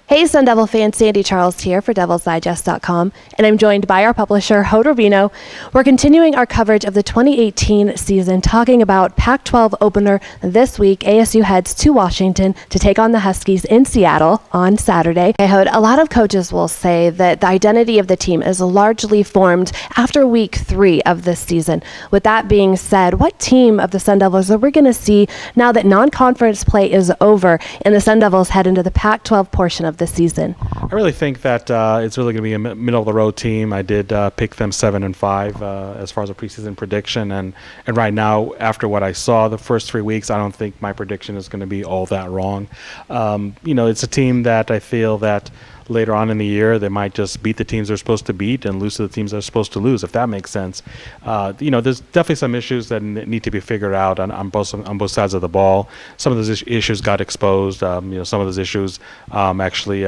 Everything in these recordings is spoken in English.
Hey Sun Devil fans, Sandy Charles here for DevilsDigest.com, and I'm joined by our publisher, Hoda Rubino. We're continuing our coverage of the 2018 season, talking about Pac-12 opener this week. ASU heads to Washington to take on the Huskies in Seattle on Saturday. Hey Hoda, a lot of coaches will say that the identity of the team is largely formed after week 3 of this season. With that being said, what team of the Sun Devils are we going to see now that non-conference play is over and the Sun Devils head into the Pac-12 portion of this season? I really think that it's really going to be a middle-of-the-road team. I did pick them 7-5 as far as a preseason prediction, and right now, after what I saw the first 3 weeks, I don't think my prediction is going to be all that wrong. It's a team that I feel that later on in the year, they might just beat the teams they're supposed to beat and lose to the teams they're supposed to lose, if that makes sense. There's definitely some issues that need to be figured out on both sides of the ball. Some of those issues got exposed. Some of those issues actually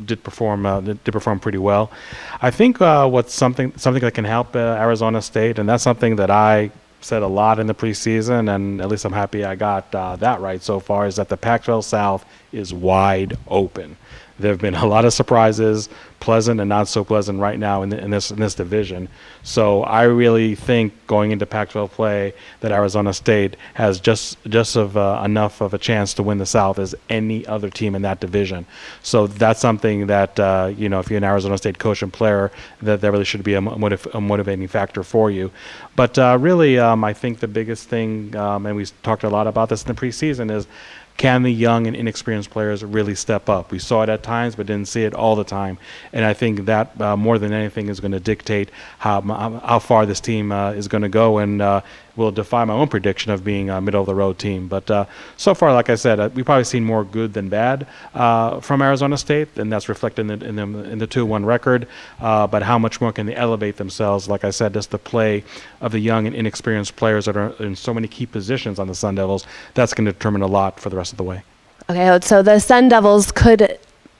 did perform pretty well. I think what's something that can help Arizona State, and that's something that I said a lot in the preseason, and at least I'm happy I got that right so far, is that the Pac-12 South is wide open. There have been a lot of surprises, pleasant and not so pleasant right now in this division. So I really think going into Pac-12 play that Arizona State has just enough of a chance to win the South as any other team in that division. So that's something that if you're an Arizona State coach and player, that really should be a motivating factor for you. But really, I think the biggest thing, and we talked a lot about this in the preseason, is can the young and inexperienced players really step up? We saw it at times, but didn't see it all the time. And I think that more than anything is going to dictate how far this team is going to go, and will define my own prediction of being a middle-of-the-road team. But so far, like I said, we've probably seen more good than bad from Arizona State, and that's reflected in the 2-1 record. But how much more can they elevate themselves? Like I said, just the play of the young and inexperienced players that are in so many key positions on the Sun Devils, that's going to determine a lot for the rest of the way. Okay, so the Sun Devils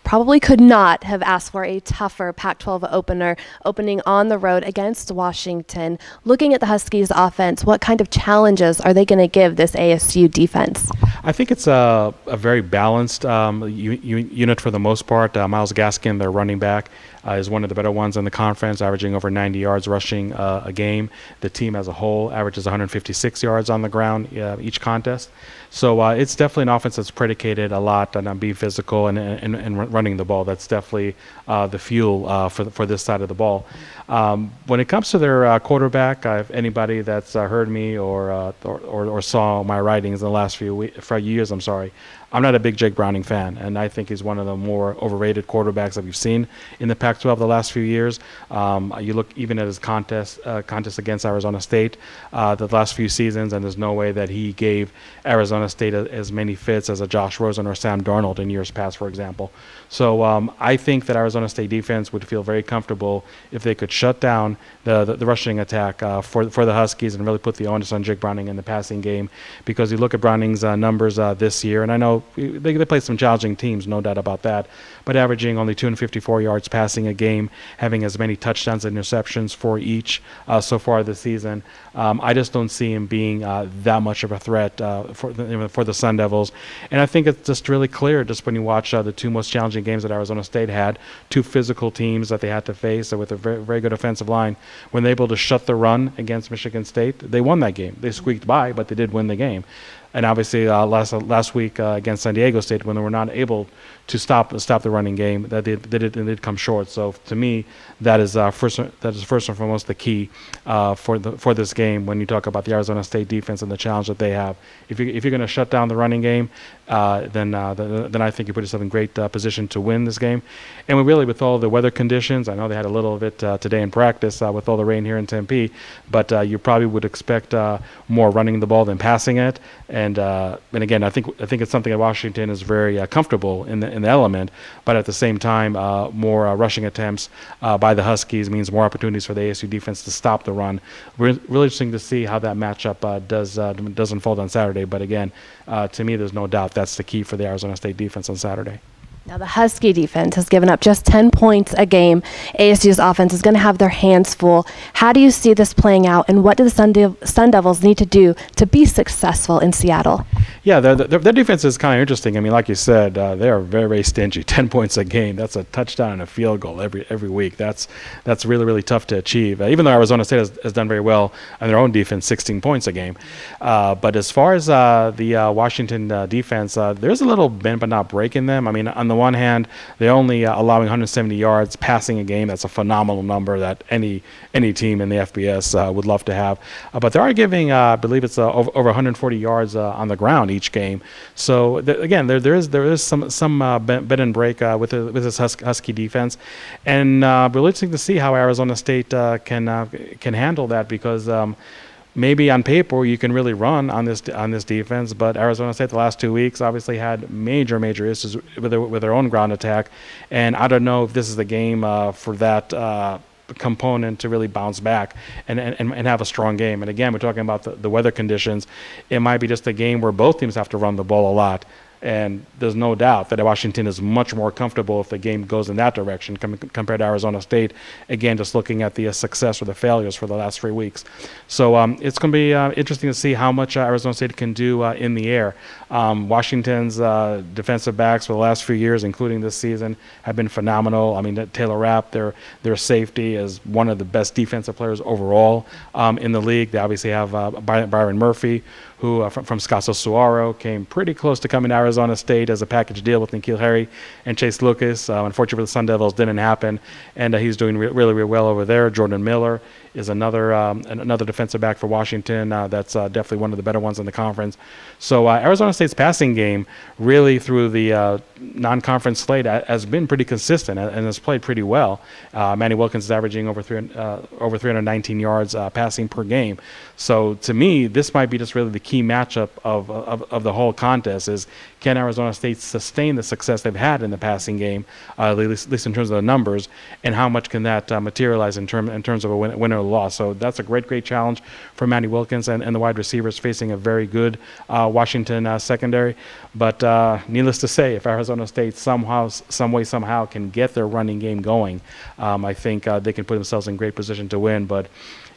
probably could not have asked for a tougher Pac-12 opening on the road against Washington. Looking at the Huskies' offense, what kind of challenges are they going to give this ASU defense? I think it's a very balanced unit for the most part. Miles Gaskin, their running back, is one of the better ones in the conference, averaging over 90 yards rushing a game. The team as a whole averages 156 yards on the ground each contest. So it's definitely an offense that's predicated a lot on being physical and running the ball. That's definitely the fuel for this side of the ball. When it comes to their quarterback, if anybody that's heard me or saw my writings in the last few years, I'm not a big Jake Browning fan, and I think he's one of the more overrated quarterbacks that we've seen in the Pac-12 the last few years. You look even at his contest against Arizona State the last few seasons, and there's no way that he gave Arizona State as many fits as a Josh Rosen or Sam Darnold in years past, for example. So I think that Arizona State defense would feel very comfortable if they could shut down the rushing attack for the Huskies and really put the onus on Jake Browning in the passing game, because you look at Browning's numbers this year, and I know they played some challenging teams, no doubt about that, but averaging only 254 yards passing a game, having as many touchdowns and interceptions for each so far this season. I just don't see him being that much of a threat for the Sun Devils. And I think it's just really clear just when you watch the 2 most challenging games that Arizona State had, 2 physical teams that they had to face with a very, very good offensive line. When they're able to shut the run against Michigan State, they won that game. They squeaked by, but they did win the game. And obviously last week against San Diego State, when they were not able to stop the running game, that they did come short. So to me, that is first and foremost the key for this game. When you talk about the Arizona State defense and the challenge that they have, if you're going to shut down the running game, then I think you put yourself in great position to win this game. And with all the weather conditions, I know they had a little of it today in practice with all the rain here in Tempe, but you probably would expect more running the ball than passing it. And again, I think it's something that Washington is very comfortable in the element, but at the same time, more rushing attempts by the Huskies means more opportunities for the ASU defense to stop the run. Really interesting to see how that matchup does unfold on Saturday. But again, to me, there's no doubt that's the key for the Arizona State defense on Saturday. Now, the Husky defense has given up just 10 points a game. ASU's offense is going to have their hands full. How do you see this playing out, and what do the Sun Devils need to do to be successful in Seattle? Yeah, their defense is kind of interesting. I mean, like you said, they are very, very stingy. 10 points a game. That's a touchdown and a field goal every week. That's really, really tough to achieve. Even though Arizona State has done very well on their own defense, 16 points a game. But as far as the Washington defense, there's a little bend but not break in them. I mean, on the one hand, they're only allowing 170 yards passing a game. That's a phenomenal number that any team in the FBS would love to have. But they are giving, I believe it's over 140 yards on the ground each game. So again, there is some bend and break with this Husky defense, and we're interesting to see how Arizona State can handle that, because maybe on paper you can really run on this defense, but Arizona State the last 2 weeks obviously had major issues with their own ground attack, and I don't know if this is the game for that component to really bounce back and have a strong game. And again, we're talking about the weather conditions. It might be just a game where both teams have to run the ball a lot. And there's no doubt that Washington is much more comfortable if the game goes in that direction compared to Arizona State. Again, just looking at the success or the failures for the last 3 weeks. So it's going to be interesting to see how much Arizona State can do in the air. Washington's defensive backs for the last few years, including this season, have been phenomenal. I mean, Taylor Rapp, their safety, is one of the best defensive players overall in the league. They obviously have Byron Murphy, who from Scottsdale Saguaro came pretty close to coming to Arizona State as a package deal with N'Keal Harry and Chase Lucas. Unfortunately for the Sun Devils, didn't happen, and he's doing really well over there. Jordan Miller is another defensive back for Washington. That's definitely one of the better ones in the conference. So Arizona State's passing game, really through the non-conference slate, has been pretty consistent and has played pretty well. Manny Wilkins is averaging over 319 yards passing per game. So to me, this might be just really the key matchup of the whole contest is, can Arizona State sustain the success they've had in the passing game, at least in terms of the numbers, and how much can that materialize in terms of a win or a loss. So that's a great challenge for Manny Wilkins and the wide receivers facing a very good Washington secondary. But needless to say, if Arizona State somehow can get their running game going, I think they can put themselves in great position to win. But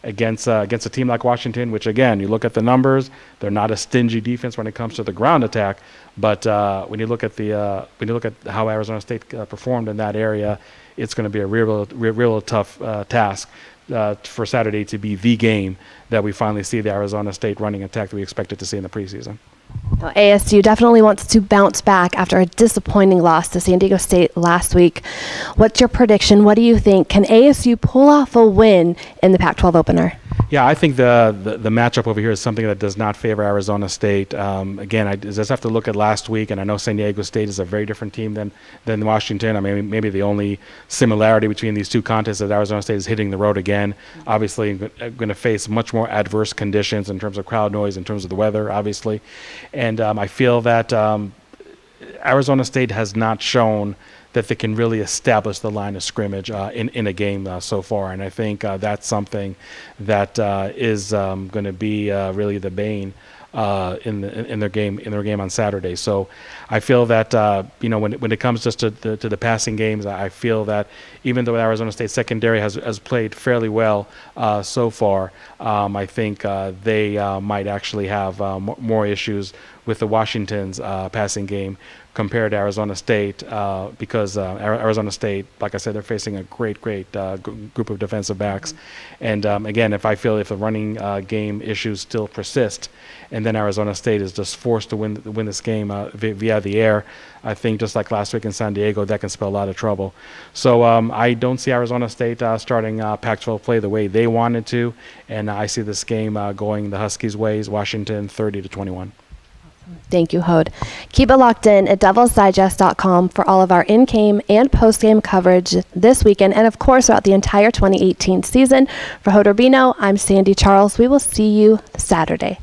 against a team like Washington, which again, you look at the numbers, they're not a stingy defense when it comes to the ground attack. But when you look at how Arizona State performed in that area, it's going to be a real tough task for Saturday to be the game that we finally see the Arizona State running attack that we expected to see in the preseason. Now, ASU definitely wants to bounce back after a disappointing loss to San Diego State last week. What's your prediction? What do you think? Can ASU pull off a win in the Pac-12 opener? Yeah, I think the matchup over here is something that does not favor Arizona State. Again, I just have to look at last week, and I know San Diego State is a very different team than Washington. I mean, maybe the only similarity between these two contests is that Arizona State is hitting the road again. Obviously, going to face much more adverse conditions in terms of crowd noise, in terms of the weather, obviously. And I feel that Arizona State has not shown that they can really establish the line of scrimmage in a game so far, and I think that's something that is going to be really the bane in their game on Saturday. So I feel that when it comes just to the passing games, I feel that even though Arizona State secondary has played fairly well so far, I think they might actually have more issues with the Washington's passing game compared to Arizona State, because Arizona State, like I said, they're facing a great group of defensive backs. And again, if the running game issues still persist, and then Arizona State is just forced to win this game via the air, I think just like last week in San Diego, that can spell a lot of trouble. So I don't see Arizona State starting Pac-12 play the way they wanted to, and I see this game going the Huskies' ways, Washington 30-21. Thank you, Hode. Keep it locked in at DevilsDigest.com for all of our in-game and post-game coverage this weekend, and of course throughout the entire 2018 season. For Hode Urbino, I'm Sandy Charles. We will see you Saturday.